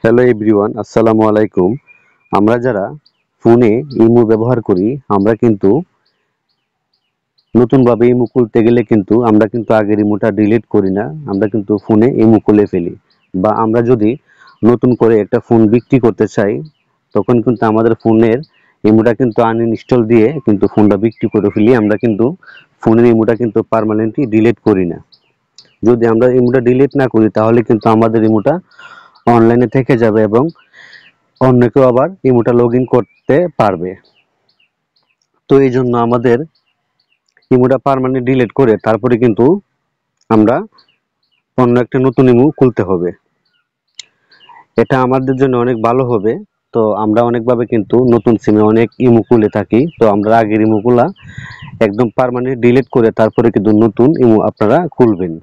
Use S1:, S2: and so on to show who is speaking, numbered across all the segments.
S1: Hello everyone, আসসালামু আলাইকুম। আমরা যারা ফোনে ইমো ব্যবহার করি, আমরা কিন্তু নতুনভাবে ইমো খুলতে গেলে কিন্তু আমরা কিন্তু আগের ইমোটা ডিলিট করি না, আমরা কিন্তু ফোনে ইমো খুলে ফেলি। বা আমরা যদি নতুন করে একটা ফোন বিক্রি করতে চাই, তখন কিন্তু আমাদের ফোনের ইমোটা কিন্তু আনইনস্টল দিয়ে কিন্তু ফোনটা বিক্রি করে ফেলি। আমরা কিন্তু ফোনের ইমোটা কিন্তু পার্মানেন্টলি ডিলিট করি না। যদি আমরা ইমোটা ডিলিট না করি, তাহলে কিন্তু আমাদের ইমোটা অনলাইনে থেকে যাবে এবং অন্য কেউ আবার ইমোটা লগ ইন করতে পারবে। তো এই জন্য আমাদের ইমোটা পার্মানেন্ট ডিলিট করে তারপরে কিন্তু আমরা অন্য একটা নতুন ইমো খুলতে হবে। এটা আমাদের জন্য অনেক ভালো হবে। তো আমরা অনেকভাবে কিন্তু নতুন সিমে অনেক ইমো খুলে থাকি। তো আমরা আগের ইমোগুলা একদম পার্মানেন্ট ডিলিট করে তারপরে কিন্তু নতুন ইমো আপনারা খুলবেন।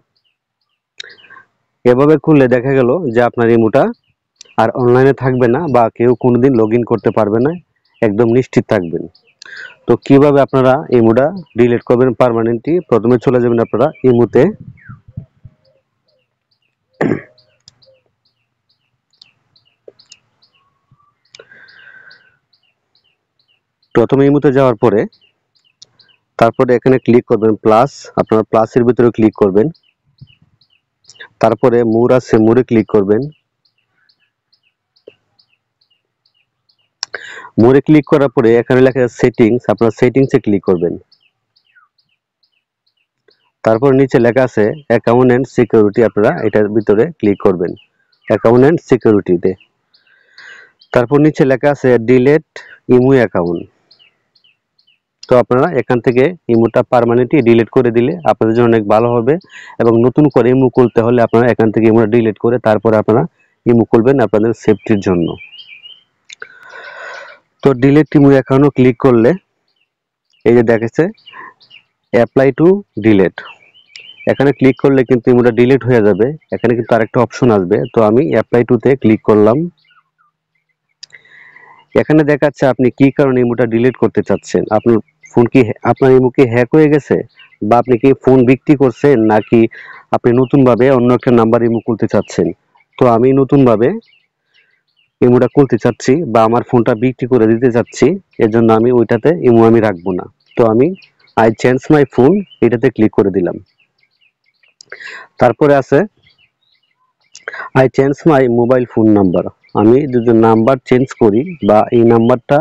S1: এভাবে খুললে দেখা গেল যে আপনার ইমোটা আর অনলাইনে থাকবে না বা কেউ কোনোদিন লগ ইন করতে পারবে না, একদম নিশ্চিত থাকবেন। তো কিভাবে আপনারা ইমোটা ডিলিট করবেন পার্মানেন্টলি? প্রথমে চলে যাবেন আপনারা ইমোতে। প্রথমে ইমোতে যাওয়ার পরে তারপরে এখানে ক্লিক করবেন প্লাস, আপনারা প্লাসের ভিতরে ক্লিক করবেন। তারপরে মোর আছে, মোরে ক্লিক করবেন। মোরে ক্লিক করার পরে এখানে লেখা আছে সেটিংস, আপনারা সেটিংসে ক্লিক করবেন। তারপর নিচে লেখা আছে অ্যাকাউন্ট এন্ড সিকিউরিটি, আপনারা এটার ভিতরে ক্লিক করবেন, অ্যাকাউন্ট এন্ড সিকিউরিটিতে। তারপর নিচে লেখা আছে ডিলিট ইমো অ্যাকাউন্ট। তো আপনারা এখান থেকে ইমোটা পার্মানেন্টলি ডিলিট করে দিলে আপনাদের জন্য অনেক ভালো হবে। এবং নতুন করে ইমো খুলতে হলে আপনারা এখান থেকে ইমোটা ডিলিট করে তারপরে আপনারা ইমো খুলবেন আপনাদের সেফটির জন্য। তো ডিলিট ইমো অ্যাকাউন্টও ক্লিক করলে এই যে দেখাচ্ছে অ্যাপ্লাই টু ডিলিট, এখানে ক্লিক করলে কিন্তু ইমোটা ডিলিট হয়ে যাবে। এখানে কিন্তু আরেকটা অপশন আসবে, তো আমি অ্যাপ্লাই টুতে ক্লিক করলাম। এখানে দেখাচ্ছে আপনি কি কারণে ইমোটা ডিলিট করতে চাচ্ছেন। আপনার ফোন কি, আপনার ইমো কি হ্যাক হয়ে গেছে, বা আপনি কি ফোন বিক্রি করছেন, নাকি আপনি নতুনভাবে অন্য একটা নাম্বার ইমো খুলতে চাচ্ছেন। তো আমি নতুনভাবে ইমোটা খুলতে চাচ্ছি বা আমার ফোনটা বিক্রি করে দিতে চাচ্ছি, এজন্য আমি ওইটাতে ইমো আমি রাখবো না। তো আমি আই চেঞ্জ মাই ফোন এটাতে ক্লিক করে দিলাম। তারপরে আছে I change my mobile phone number. আমি যদি নাম্বার চেঞ্জ করি বা এই নাম্বারটা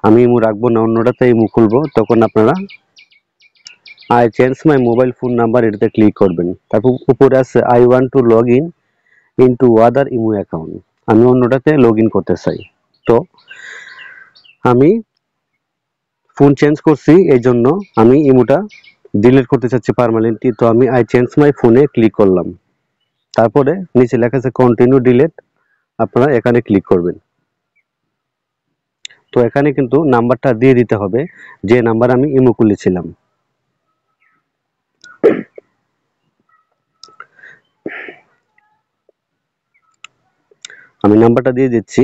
S1: আমি ইমো রাখবো না, অন্যটাতে ইমো খুলবো, তখন আপনারা I change my mobile phone number এটাতে ক্লিক করবেন। তারপর উপরে আছে I want to log in into other imo account, আমি অন্যটাতে লগ ইন করতে চাই। তো আমি ফোন চেঞ্জ করছি, এই জন্য আমি ইমোটা ডিলিট করতে চাচ্ছি পার্মানেন্টলি। তো আমি আই চেঞ্জ মাই ফোনে ক্লিক করলাম। তারপরে নিচে লেখা আছে কন্টিনিউ ডিলিট, আপনারা এখানে ক্লিক করবেন। তো এখানে কিন্তু নাম্বারটা দিয়ে দিতে হবে যে নাম্বার আমি ইমো খুলেছিলাম। আমি নাম্বারটা দিয়ে দিচ্ছি।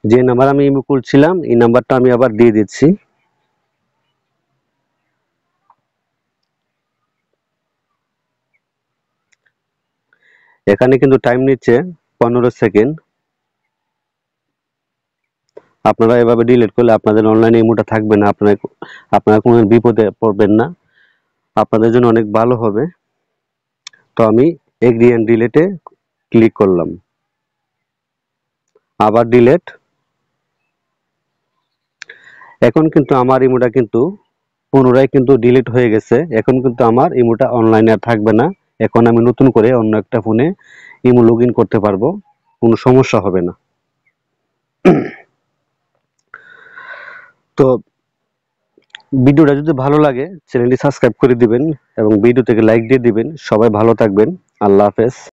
S1: যে নাম্বার আমি ইমো খুলছিলাম এই নাম্বারটা আমি আবার দিয়ে দিচ্ছি। এখানে কিন্তু টাইম নিচ্ছে 15 সেকেন্ড। আপনারা এভাবে ডিলিট করলে আপনাদের অনলাইনে ইমোটা থাকবে না, আপনারা কোনো বিপদে পড়বেন না, আপনাদের জন্য অনেক ভালো হবে। তো আমি এগ্রি এন্ড ডিলিটে ক্লিক করলাম, আবার ডিলিট। এখন কিন্তু আমার ইমোটা কিন্তু পুনরায় কিন্তু ডিলিট হয়ে গেছে। এখন কিন্তু আমার ইমোটা অনলাইনে আর থাকবে না। এখন আমি নতুন করে অন্য একটা ফোনে ইমো লগ ইন করতে পারবো, কোনো সমস্যা হবে না। তো ভিডিওটা যদি ভালো লাগে চ্যানেলটি সাবস্ক্রাইব করে দিবেন এবং ভিডিও থেকে লাইক দিয়ে দিবেন। সবাই ভালো থাকবেন। আল্লাহ হাফেজ।